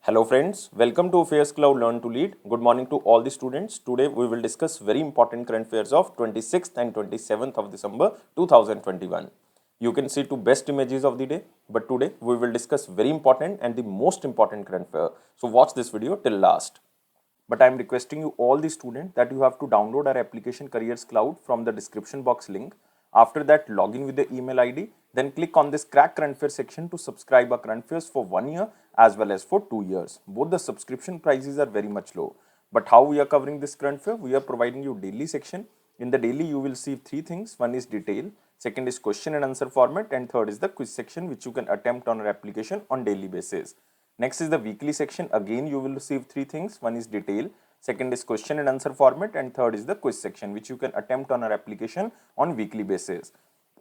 Hello friends, welcome to Affairs Cloud Learn to Lead. Good morning to all the students. Today we will discuss very important current affairs of 26th and 27th of December 2021. You can see two best images of the day, but today we will discuss very important and the most important current affair. So watch this video till last. But I am requesting you all the students that you have to download our application Careers Cloud from the description box link. After that, log in with the email ID. Then click on this Crack Current Affairs section to subscribe our current affairs for 1 year as well as for 2 years. Both the subscription prices are very much low. But how we are covering this current affair? We are providing you daily section. In the daily, you will see three things. One is detail, second is question and answer format, and third is the quiz section which you can attempt on our application on daily basis. Next is the weekly section. Again, you will receive three things. One is detail, second is question and answer format, and third is the quiz section which you can attempt on our application on weekly basis.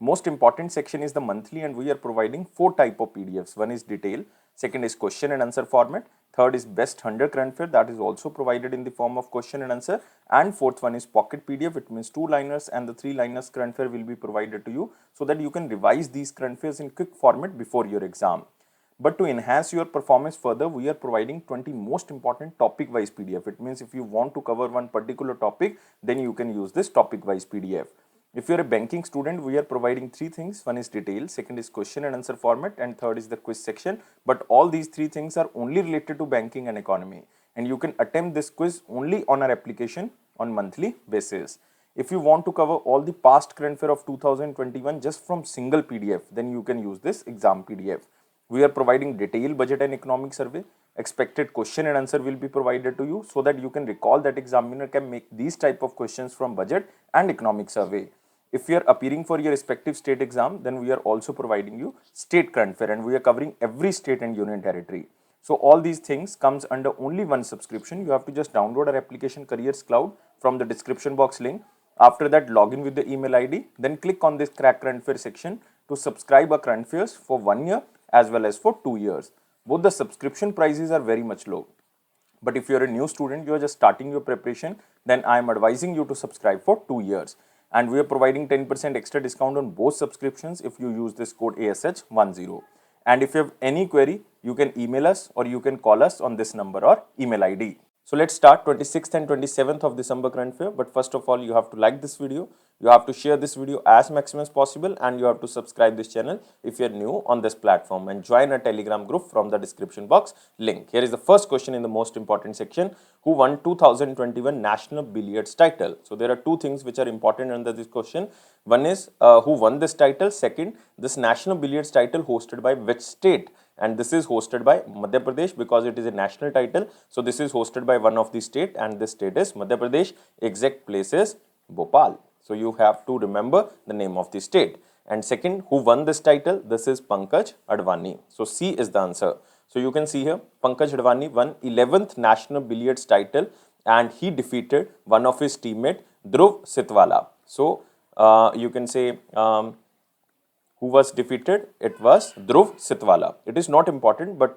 Most important section is the monthly, and we are providing four type of PDFs. One is detail, second is question and answer format, third is best 100 current affair that is also provided in the form of question and answer, and fourth one is pocket PDF. It means 2-liners and the 3-liners current affair will be provided to you so that you can revise these current affairs in quick format before your exam. But to enhance your performance further, we are providing 20 most important topic wise PDF. It means if you want to cover one particular topic, then you can use this topic wise PDF. If you are a banking student, we are providing three things. One is detail, second is question and answer format, and third is the quiz section. But all these three things are only related to banking and economy. And you can attempt this quiz only on our application on monthly basis. If you want to cover all the past current affair of 2021 just from single PDF, then you can use this exam PDF. We are providing detailed budget and economic survey. Expected question and answer will be provided to you so that you can recall that examiner can make these type of questions from budget and economic survey. If you are appearing for your respective state exam, then we are also providing you state current affair, and we are covering every state and union territory. So all these things comes under only one subscription. You have to just download our application Careers Cloud from the description box link. After that, log in with the email ID, then click on this Crack Current Affair section to subscribe our current affairs for 1 year as well as for 2 years. Both the subscription prices are very much low. But if you are a new student, you are just starting your preparation, then I am advising you to subscribe for 2 years. And we are providing 10% extra discount on both subscriptions if you use this code ASH10. And if you have any query, you can email us or you can call us on this number or email ID. So let's start 26th and 27th of December current affair. But first of all, you have to like this video, you have to share this video as maximum as possible, and you have to subscribe this channel if you are new on this platform, and join a Telegram group from the description box link. Here is the first question in the most important section. Who won 2021 National Billiards title? So there are two things which are important under this question. One is who won this title. Second, this National Billiards title hosted by which state? And this is hosted by Madhya Pradesh because it is a national title. So this is hosted by one of the state, and this state is Madhya Pradesh. Exact place is Bhopal. So you have to remember the name of the state. And second, who won this title? This is Pankaj Advani. So C is the answer. So you can see here, Pankaj Advani won 11th National Billiards title, and he defeated one of his teammate, Dhruv Sitwala. So you can say who was defeated? It was Dhruv Sitwala. It is not important, but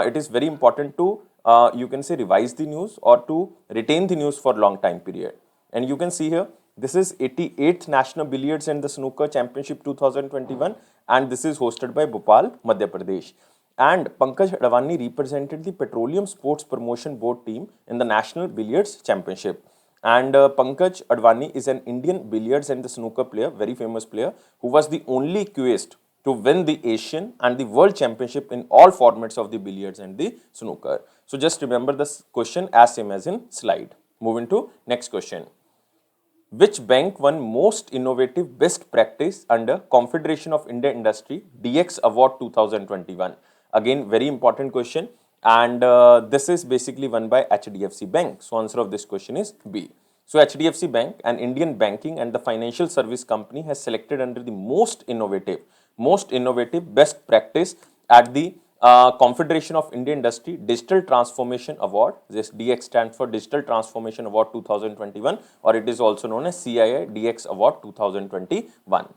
it is very important to you can say revise the news or to retain the news for long time period. And you can see here, this is 88th National Billiards and the Snooker Championship 2021, and this is hosted by Bhopal, Madhya Pradesh. And Pankaj Advani represented the Petroleum Sports Promotion Board team in the National Billiards Championship. And Pankaj Advani is an Indian billiards and the snooker player, very famous player, who was the only quest to win the Asian and the World Championship in all formats of the billiards and the snooker. So just remember this question as same as in slide. Moving to next question. Which bank won most innovative best practice under Confederation of India Industry DX Award 2021? Again, very important question. And this is basically won by HDFC Bank. So answer of this question is B. So HDFC Bank, an Indian banking and the financial service company, has selected under the most innovative best practice at the Confederation of India Industry Digital Transformation Award. This DX stands for Digital Transformation Award 2021, or it is also known as CII DX Award 2021.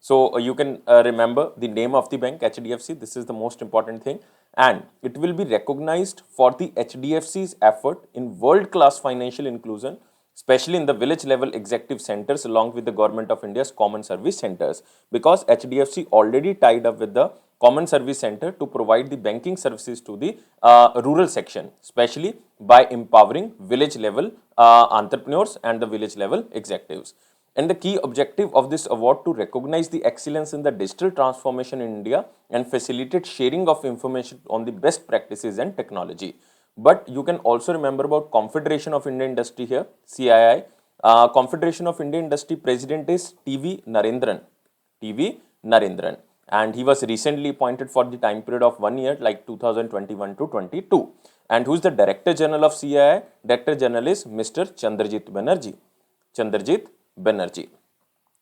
So you can remember the name of the bank, HDFC. This is the most important thing, and it will be recognized for the HDFC's effort in world-class financial inclusion, especially in the village level executive centers along with the Government of India's common service centers, because HDFC already tied up with the common service center to provide the banking services to the rural section, especially by empowering village level entrepreneurs and the village level executives. And the key objective of this award to recognize the excellence in the digital transformation in India and facilitate sharing of information on the best practices and technology. But you can also remember about Confederation of Indian Industry here, CII. Confederation of Indian Industry president is TV Narendran. TV Narendran. And he was recently appointed for the time period of 1 year, like 2021 to 22. And who is the Director General of CII? Director General is Mr. Chandrajit Banerjee. Chandrajit Banerjee.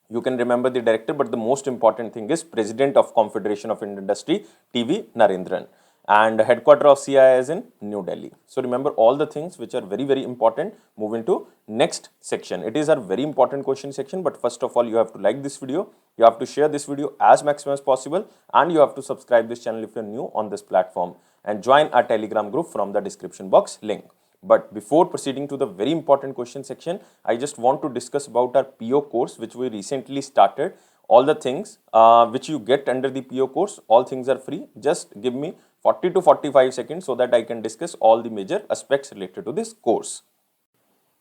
You can remember the director, but the most important thing is President of Confederation of Indian Industry, TV Narendran. And headquarter of CII is in New Delhi. So remember all the things which are very, very important. Move into next section. It is a very important question section, but first of all, you have to like this video. You have to share this video as maximum as possible, and you have to subscribe this channel if you're new on this platform, and join our Telegram group from the description box link. But before proceeding to the very important question section, I just want to discuss about our PO course, which we recently started. All the things which you get under the PO course, all things are free. Just give me 40 to 45 seconds so that I can discuss all the major aspects related to this course.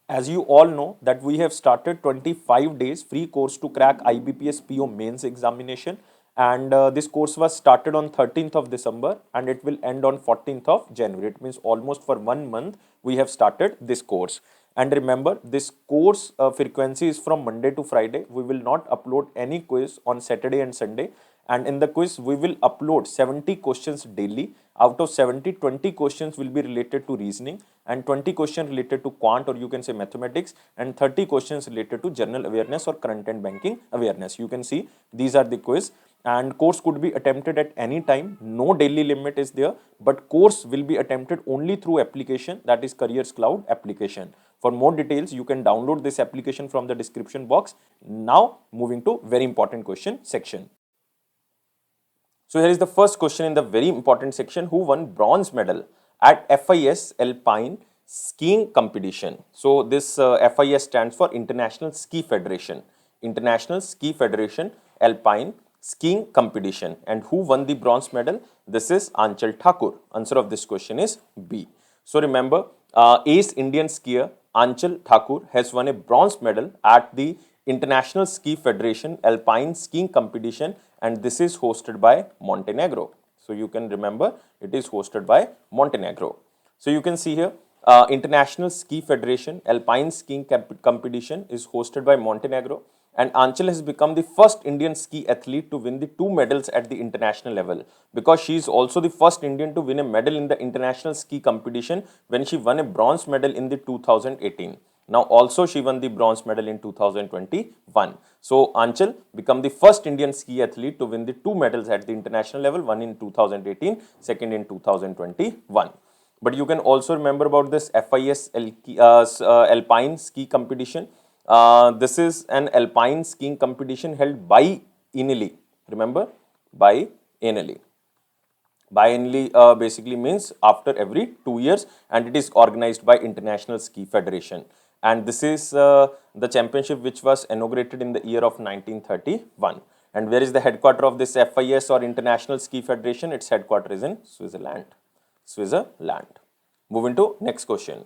As you all know that we have started 25 days free course to crack IBPS PO mains examination, and this course was started on 13th of December and it will end on 14th of January. It means almost for 1 month we have started this course. And remember, this course frequency is from Monday to Friday. We will not upload any quiz on Saturday and Sunday. And in the quiz, we will upload 70 questions daily. Out of 70, 20 questions will be related to reasoning, and 20 questions related to quant, or you can say mathematics, and 30 questions related to general awareness or current and banking awareness. You can see these are the quiz, and course could be attempted at any time. No daily limit is there, but course will be attempted only through application, that is Careers Cloud application. For more details, you can download this application from the description box. Now, moving to very important question section. So here is the first question in the very important section. Who won bronze medal at FIS Alpine skiing competition? So this FIS stands for International Ski Federation. International Ski Federation Alpine skiing competition. And who won the bronze medal? This is Aanchal Thakur. Answer of this question is B. So remember, ace Indian skier Aanchal Thakur has won a bronze medal at the International Ski Federation Alpine skiing competition, and this is hosted by Montenegro. So you can remember it is hosted by Montenegro. So you can see here International Ski Federation Alpine skiing competition is hosted by Montenegro, and Aanchal has become the first Indian ski athlete to win the 2 medals at the international level, because she is also the first Indian to win a medal in the international ski competition when she won a bronze medal in the 2018. Now also she won the bronze medal in 2021. So Aanchal became the first Indian ski athlete to win the 2 medals at the international level, one in 2018, second in 2021. But you can also remember about this FIS Alpine ski competition. This is an alpine skiing competition held biennially. Remember, biennially. Biennially basically means after every 2 years, and it is organized by International Ski Federation. And this is the championship which was inaugurated in the year of 1931. And where is the headquarter of this FIS or International Ski Federation? Its headquarter is in Switzerland. Switzerland. Moving to next question.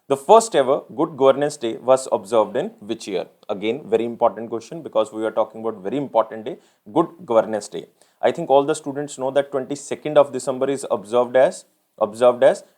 The first ever Good Governance Day was observed in which year? Again, very important question, because we are talking about very important day, Good Governance Day. I think all the students know that 22nd of December is observed as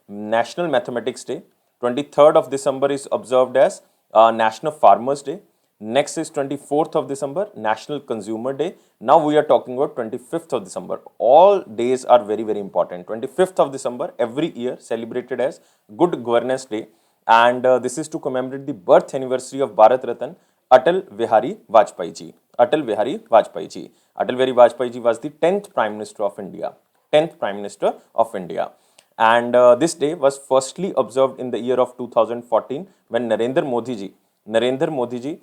National Mathematics Day. 23rd of December is observed as National Farmers Day. Next is 24th of December, National Consumer Day. Now we are talking about 25th of December. All days are very, very important. 25th of December every year celebrated as Good Governance Day. And this is to commemorate the birth anniversary of Bharat Ratan Atal Bihari Vajpayee ji. Atal Bihari Vajpayee ji. Atal Bihari Vajpayee ji was the 10th Prime Minister of India. 10th Prime Minister of India. And this day was firstly observed in the year of 2014 when Narendra Modi ji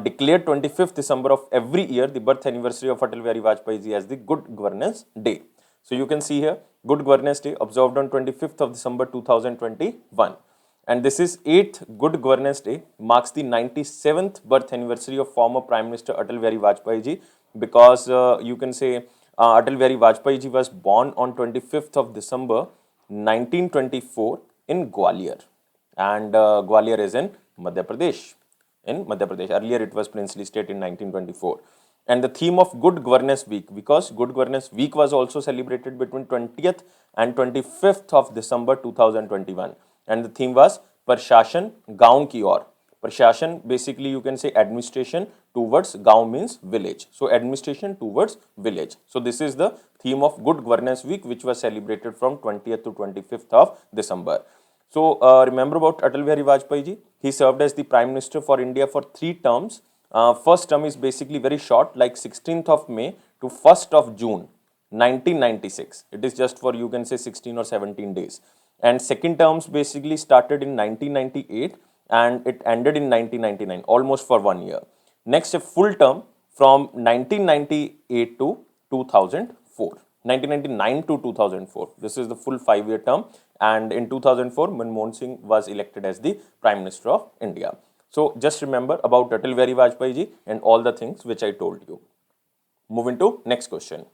declared 25th December of every year the birth anniversary of Atal Bihari Vajpayee ji as the Good Governance Day. So you can see here Good Governance Day observed on 25th of December 2021. And this is 8th Good Governance Day, marks the 97th birth anniversary of former Prime Minister Atal Bihari Vajpayee ji, because you can say Atal Bihari Vajpayee ji was born on 25th of December 1924 in Gwalior, and Gwalior is in Madhya Pradesh. Earlier it was princely state in 1924. And the theme of Good Governance Week, because Good Governance Week was also celebrated between 20th and 25th of December 2021. And the theme was Prashashan Gaon Ki Aur. Prashashan, basically you can say administration towards, Gaon means village. So administration towards village. So this is the theme of Good Governance Week, which was celebrated from 20th to 25th of December. So remember about Atal Bihari Vajpayee ji. He served as the Prime Minister for India for 3 terms. First term is basically very short, like 16th of May to 1st of June 1996. It is just for, you can say, 16 or 17 days. And second terms basically started in 1998 and it ended in 1999, almost for 1 year. Next, a full term from 1998 to 2004. 1999 to 2004. This is the full 5-year term. And in 2004, Manmohan Singh was elected as the Prime Minister of India. So just remember about Atal Bihari Vajpayee ji and all the things which I told you. Moving to next question.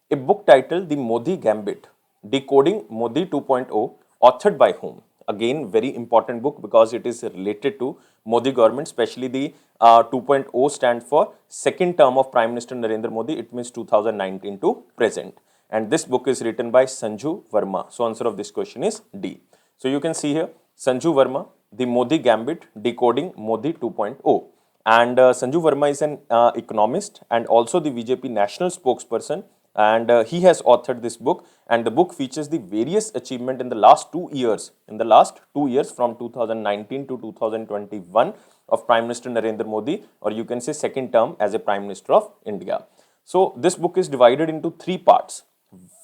A book titled The Modi Gambit, Decoding Modi 2.0, authored by whom? Again, very important book because it is related to Modi government, especially the 2.0 stands for second term of Prime Minister Narendra Modi. It means 2019 to present. And this book is written by Sanju Verma. So answer of this question is D. So you can see here, Sanju Verma, The Modi Gambit, Decoding Modi 2.0. And Sanju Verma is an economist and also the BJP national spokesperson. And he has authored this book, and the book features the various achievement in the last 2 years. In the last 2 years, from 2019 to 2021 of Prime Minister Narendra Modi, or you can say second term as a Prime Minister of India. So this book is divided into 3 parts.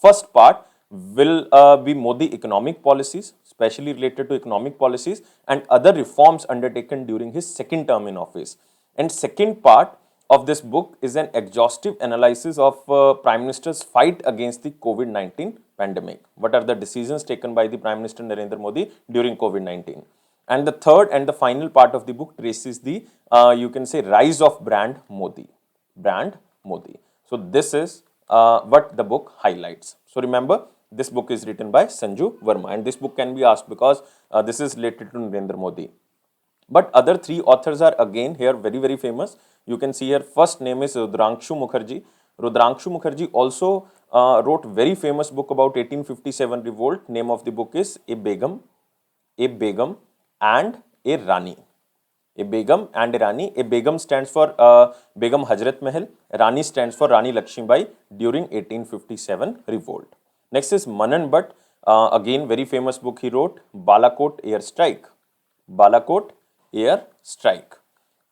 First part will be Modi economic policies, especially related to economic policies and other reforms undertaken during his second term in office. And second part of this book is an exhaustive analysis of Prime Minister's fight against the COVID-19 pandemic. What are the decisions taken by the Prime Minister Narendra Modi during COVID-19? And the third and the final part of the book traces the, you can say, rise of brand Modi. Brand Modi. So this is what the book highlights. So remember, this book is written by Sanju Verma, and this book can be asked because this is related to Narendra Modi. But other 3 authors are again here very, very famous. You can see here, first name is Rudrangshu Mukherjee. Rudrangshu Mukherjee also wrote very famous book about 1857 revolt. Name of the book is A Begum and a Rani. A Begum and a Rani. A Begum stands for Begum Hazrat Mahal. Rani stands for Rani Lakshmibai during 1857 revolt. Next is Manan Bhatt. Again, very famous book he wrote, Balakot Air Strike. Balakot Air Strike.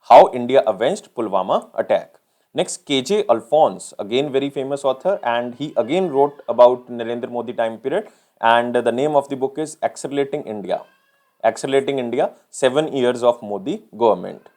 How India Avenged Pulwama Attack. Next, KJ Alphonse, again very famous author, and he again wrote about Narendra Modi time period, and the name of the book is Accelerating India. Accelerating India, 7 years of Modi government.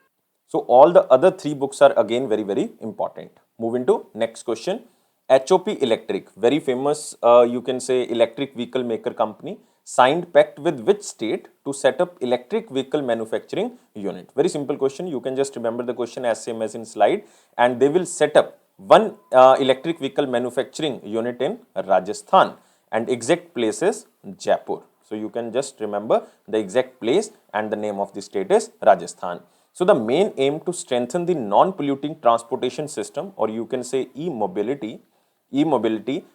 So all the other 3 books are again very, very important. Moving to next question. HOP Electric, very famous, you can say, electric vehicle maker company, signed pact with which state to set up electric vehicle manufacturing unit? Very simple question. You can just remember the question as same as in slide, and they will set up one electric vehicle manufacturing unit in Rajasthan, and exact place is Jaipur. So you can just remember the exact place, and the name of the state is Rajasthan. So the main aim to strengthen the non-polluting transportation system, or you can say e-mobility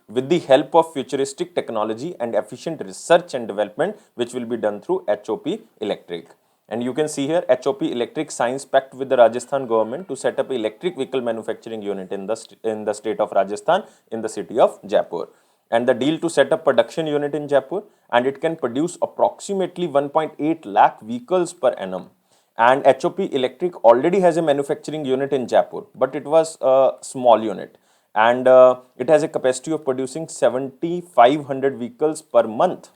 with the help of futuristic technology and efficient research and development, which will be done through HOP Electric. And you can see here, HOP Electric signs pact with the Rajasthan government to set up electric vehicle manufacturing unit in the state of Rajasthan, in the city of Jaipur. And the deal to set up production unit in Jaipur, and it can produce approximately 1.8 lakh vehicles per annum. And HOP Electric already has a manufacturing unit in Jaipur, but it was a small unit, and it has a capacity of producing 7,500 vehicles per month,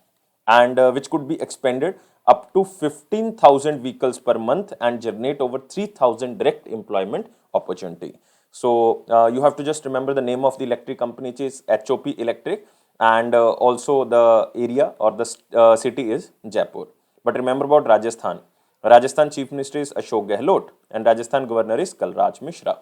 and which could be expanded up to 15,000 vehicles per month and generate over 3,000 direct employment opportunity. So you have to just remember the name of the electric company, which is HOP Electric, and also the area or the city is Jaipur. But remember about Rajasthan. Rajasthan Chief Minister is Ashok Gehlot, and Rajasthan Governor is Kalraj Mishra.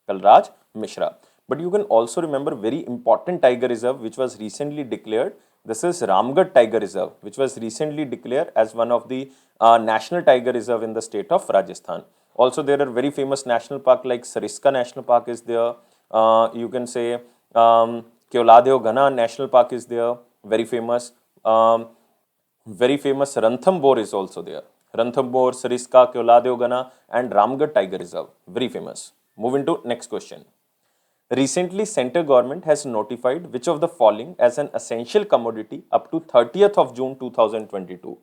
Kalraj Mishra. But you can also remember very important tiger reserve which was recently declared. This is Ramgarh Tiger Reserve, which was recently declared as one of the national tiger reserve in the state of Rajasthan. Also, there are very famous national park like Sariska National Park is there. You can say Keoladeo Ghana National Park is there, very famous. Very famous Ranthambore is also there. Ranthambore, Sariska, Keoladeo Ghana and Ramgarh Tiger Reserve, very famous. Moving to next question. Recently, central government has notified which of the following as an essential commodity up to 30th of June 2022.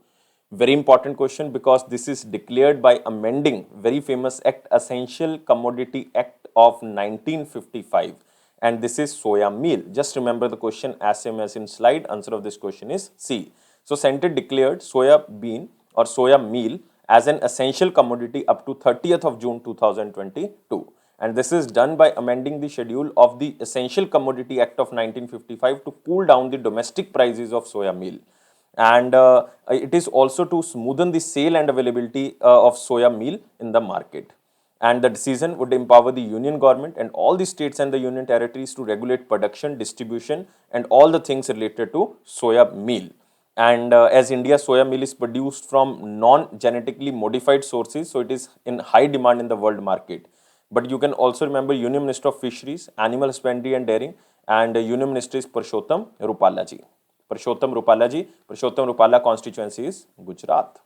Very important question because this is declared by amending very famous act, Essential Commodity Act of 1955, and this is soya meal. Just remember the question as same as in slide. Answer of this question is C. So center declared soya bean or soya meal as an essential commodity up to 30th of June 2022. And this is done by amending the schedule of the Essential Commodity Act of 1955 to cool down the domestic prices of soya meal. And it is also to smoothen the sale and availability of soya meal in the market. And the decision would empower the union government and all the states and the union territories to regulate production, distribution, and all the things related to soya meal. And as India, soya meal is produced from non-genetically modified sources, so it is in high demand in the world market. But you can also remember Union Minister of Fisheries, Animal Husbandry and Dairying, and Union Minister is Purushottam Rupala ji. Purushottam Rupala ji. Purushottam Rupala constituency is Gujarat.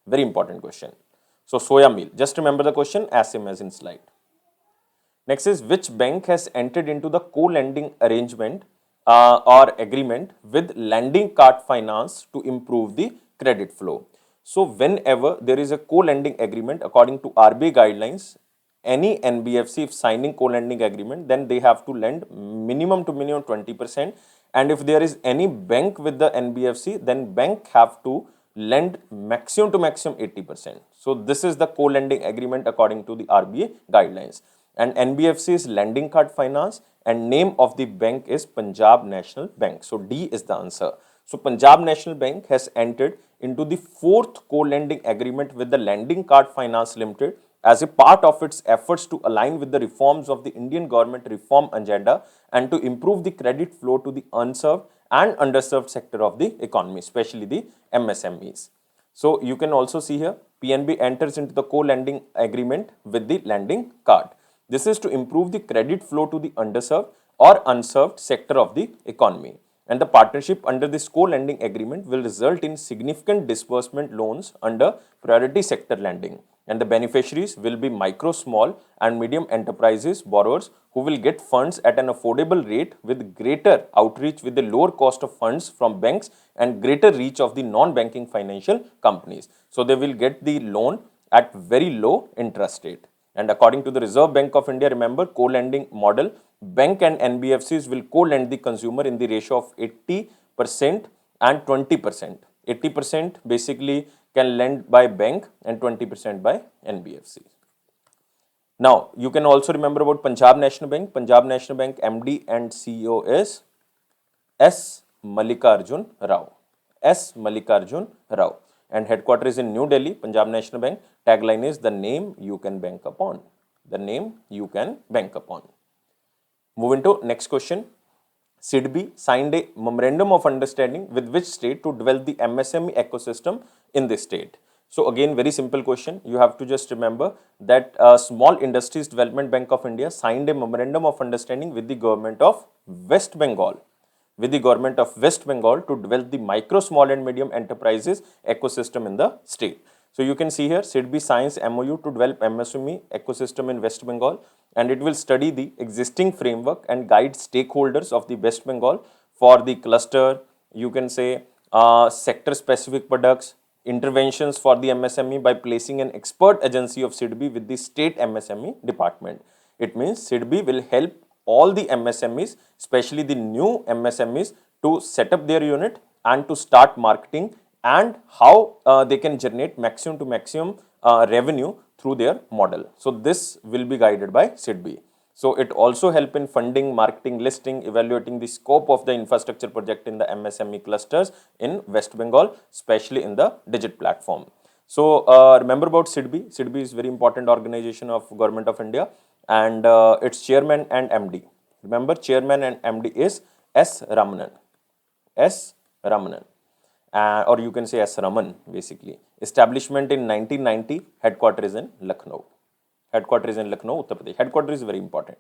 Very important question. So soya meal. Just remember the question as same as in slide. Next is which bank has entered into the co-lending arrangement or agreement with lending card finance to improve the credit flow. So whenever there is a co-lending agreement according to RBI guidelines, any NBFC if signing co-lending agreement, then they have to lend minimum to minimum 20%. And if there is any bank with the NBFC, then bank have to lend maximum to maximum 80%. So this is the co-lending agreement according to the RBI guidelines. And NBFC is lending card finance and name of the bank is Punjab National Bank. So D is the answer. So Punjab National Bank has entered into the fourth co-lending agreement with the Lending Card Finance Limited as a part of its efforts to align with the reforms of the Indian government reform agenda and to improve the credit flow to the unserved and underserved sector of the economy, especially the MSMEs. So you can also see here PNB enters into the co-lending agreement with the lending card. This is to improve the credit flow to the underserved or unserved sector of the economy. And the partnership under this co-lending agreement will result in significant disbursement loans under priority sector lending. And the beneficiaries will be micro, small and medium enterprises borrowers who will get funds at an affordable rate with greater outreach with the lower cost of funds from banks and greater reach of the non-banking financial companies. So they will get the loan at very low interest rate. And according to the Reserve Bank of India, remember co-lending model, bank and NBFCs will co-lend the consumer in the ratio of 80% and 20%. 80% basically can lend by bank and 20% by NBFC. Now, you can also remember about Punjab National Bank. Punjab National Bank MD and CEO is S. Mallikarjun Rao. S. Mallikarjun Rao. And headquarters is in New Delhi, Punjab National Bank. Tagline is the name you can bank upon. The name you can bank upon. Moving to next question. SIDBI signed a memorandum of understanding with which state to develop the MSME ecosystem in this state. So again, very simple question. You have to just remember that Small Industries Development Bank of India signed a memorandum of understanding with the government of West Bengal. With the government of West Bengal to develop the micro, small and medium enterprises ecosystem in the state. So you can see here SIDBI signs MOU to develop MSME ecosystem in West Bengal, and it will study the existing framework and guide stakeholders of the West Bengal for the cluster, you can say sector specific products, interventions for the MSME by placing an expert agency of SIDBI with the state MSME department. It means SIDBI will help all the MSMEs, especially the new MSMEs, to set up their unit and to start marketing and how they can generate maximum to maximum revenue through their model. So this will be guided by SIDBI. So it also help in funding, marketing, listing, evaluating the scope of the infrastructure project in the MSME clusters in West Bengal, especially in the Digit platform. So remember about SIDBI. SIDBI is very important organization of Government of India, and its chairman and MD Remember, chairman and MD is S. Ramanan. S. Ramanan. Or you can say S. Raman, basically. Establishment in 1990, headquarters is in Lucknow. Headquarters is in Lucknow, Uttar Pradesh. Headquarters is very important.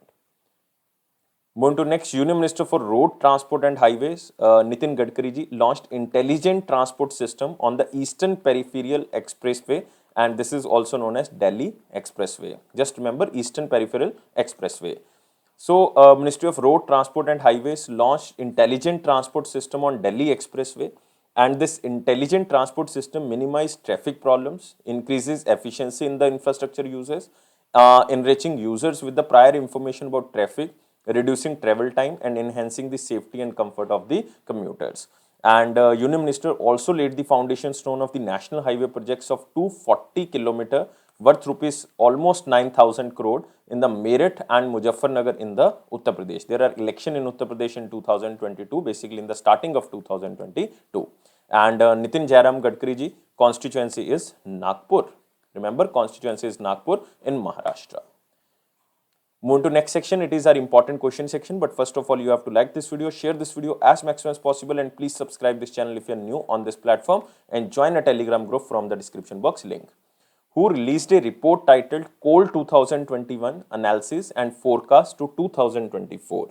Moving to next, Union Minister for Road Transport and Highways, Nitin Gadkari ji, launched intelligent transport system on the Eastern Peripheral Expressway, and this is also known as Delhi Expressway. Just remember, Eastern Peripheral Expressway. So, Ministry of Road Transport and Highways launched intelligent transport system on Delhi Expressway, and this intelligent transport system minimizes traffic problems, increases efficiency in the infrastructure uses, enriching users with the prior information about traffic, reducing travel time and enhancing the safety and comfort of the commuters. And Union Minister also laid the foundation stone of the national highway projects of 240 kilometer worth rupees almost 9,000 crore in the Meerut and Muzaffarnagar in the Uttar Pradesh. There are election in Uttar Pradesh in 2022, basically in the starting of 2022. And Nitin Jairam Gadkari ji constituency is Nagpur. Remember, constituency is Nagpur in Maharashtra. Move to next section. It is our important question section, but first of all, you have to like this video, share this video as maximum as possible, and please subscribe this channel if you are new on this platform, and join a Telegram group from the description box link. Who released a report titled Coal 2021 Analysis and Forecast to 2024,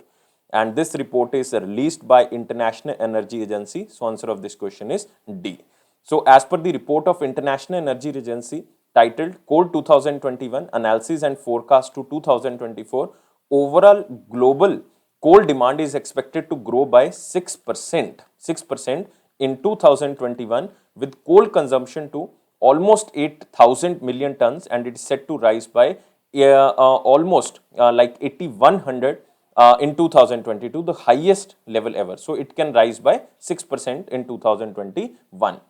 and this report is released by International Energy Agency. So answer of this question is D. So as per the report of International Energy Agency titled Coal 2021 Analysis and Forecast to 2024, overall global coal demand is expected to grow by 6% in 2021, with coal consumption to almost 8,000 million tons, and it is set to rise by almost like 8,100 in 2022, the highest level ever. So it can rise by 6% in 2021.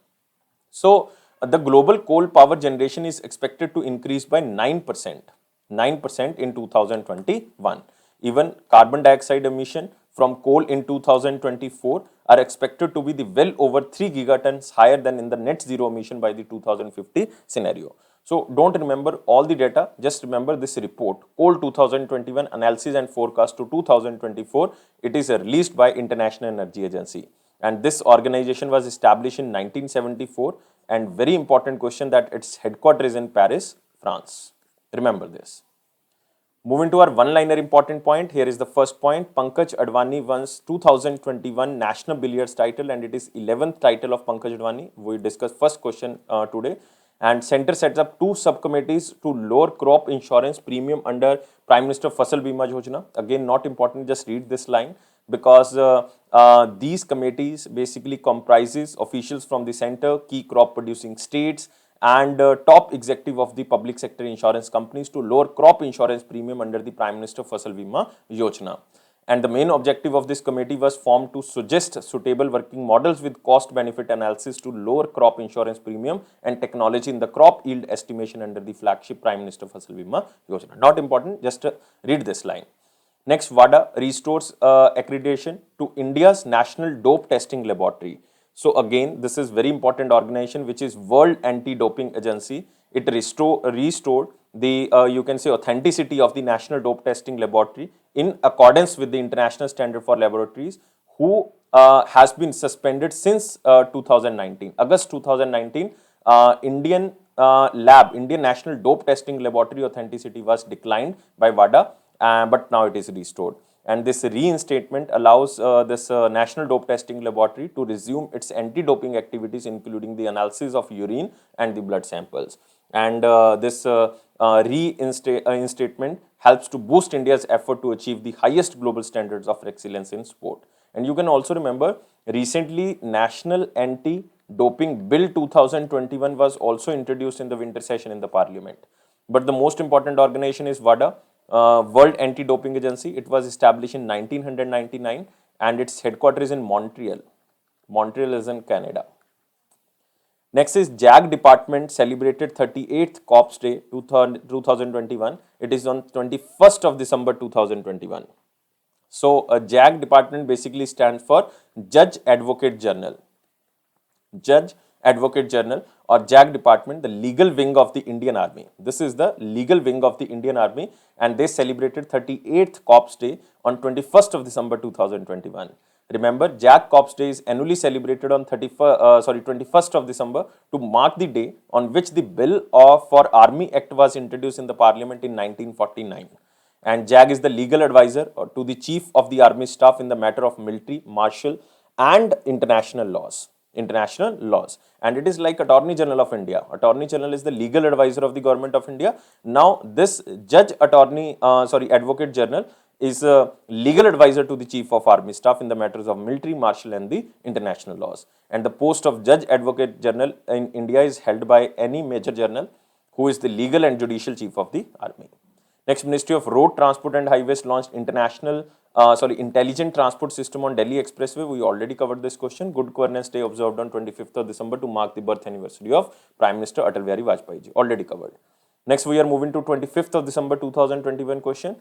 So the global coal power generation is expected to increase by 9% in 2021. Even carbon dioxide emission from coal in 2024 are expected to be the well over 3 gigatons higher than in the net zero emission by the 2050 scenario. So don't remember all the data, just remember this report, Coal 2021 Analysis and Forecast to 2024. It is released by International Energy Agency, and this organization was established in 1974, and very important question that its headquarters is in Paris, France. Remember this. Moving to our one-liner important point, here is the first point. Pankaj Advani wins 2021 National Billiards title, and it is 11th title of Pankaj Advani. We discussed first question today. And Center sets up 2 subcommittees to lower crop insurance premium under Prime Minister Fasal Bima Yojana. Again, not important, just read this line, because these committees basically comprises officials from the center, key crop producing states, and top executive of the public sector insurance companies to lower crop insurance premium under the Prime Minister Fasal Bima Yojana. And the main objective of this committee was formed to suggest suitable working models with cost benefit analysis to lower crop insurance premium and technology in the crop yield estimation under the flagship Prime Minister Fasal Bima Yojana. Not important, just read this line. Next, WADA restores accreditation to India's National Dope Testing Laboratory. So again, this is very important organization, which is World Anti-Doping Agency. It restored the you can say authenticity of the National Dope Testing Laboratory in accordance with the international standard for laboratories, who has been suspended since 2019. August 2019, Indian National Dope Testing Laboratory authenticity was declined by WADA, but now it is restored. And this reinstatement allows this National Dope Testing Laboratory to resume its anti-doping activities, including the analysis of urine and the blood samples. And this reinstatement helps to boost India's effort to achieve the highest global standards of excellence in sport. And you can also remember, recently National Anti-Doping Bill 2021 was also introduced in the winter session in the Parliament. But the most important organization is WADA, World Anti-Doping Agency. It was established in 1999, and its headquarters is in Montreal. Montreal is in Canada. Next is JAG department celebrated 38th Corps Day 2021. It is on 21st of December 2021. So a JAG department basically stands for Judge Advocate General. Judge Advocate General or JAG department, the legal wing of the Indian Army. This is the legal wing of the Indian Army, and they celebrated 38th Corps Day on 21st of December 2021. Remember, JAG Corps Day is annually celebrated on 21st of December to mark the day on which the bill for Army Act was introduced in the Parliament in 1949. And JAG is the legal advisor to the Chief of the Army Staff in the matter of military, martial, and international laws. And it is like Attorney General of India. Attorney General is the legal advisor of the government of India. Now, this Advocate General is a legal advisor to the Chief of Army Staff in the matters of military, martial, and the international laws. And the post of Judge Advocate General in India is held by any Major General who is the legal and judicial chief of the army. Next, Ministry of Road Transport and Highways launched Intelligent Transport System on Delhi Expressway. We already covered this question. Good Governance Day observed on 25th of December to mark the birth anniversary of Prime Minister Atal Bihari Vajpayee ji. Already covered. Next, we are moving to 25th of December 2021 question.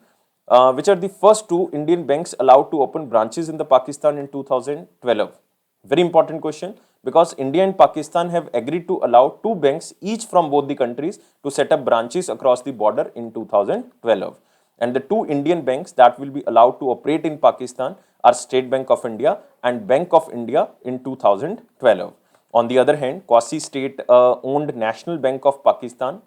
Which are the first two Indian banks allowed to open branches in the Pakistan in 2012? Very important question, because India and Pakistan have agreed to allow two banks each from both the countries to set up branches across the border in 2012. And the two Indian banks that will be allowed to operate in Pakistan are State Bank of India and Bank of India in 2012. On the other hand, quasi-state owned National Bank of Pakistan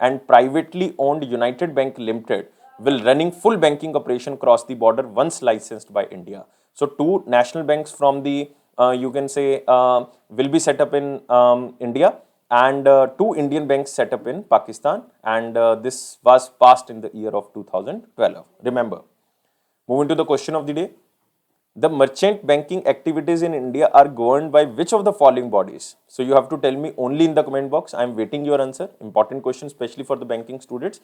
and privately owned United Bank Limited will running full banking operation across the border once licensed by India. So two national banks from the will be set up in India, and two Indian banks set up in Pakistan, and this was passed in the year of 2012. Remember. Moving to the question of the day. The merchant banking activities in India are governed by which of the following bodies? So you have to tell me only in the comment box. I am waiting your answer. Important question, especially for the banking students.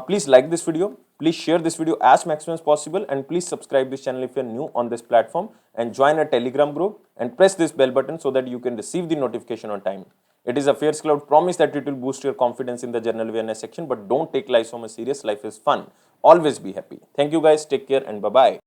Please like this video. Please share this video as maximum as possible, and please subscribe this channel if you are new on this platform, and join a Telegram group and press this bell button so that you can receive the notification on time. It is a Affairs Cloud promise that it will boost your confidence in the general awareness section, but don't take life so much serious. Life is fun. Always be happy. Thank you guys. Take care and bye-bye.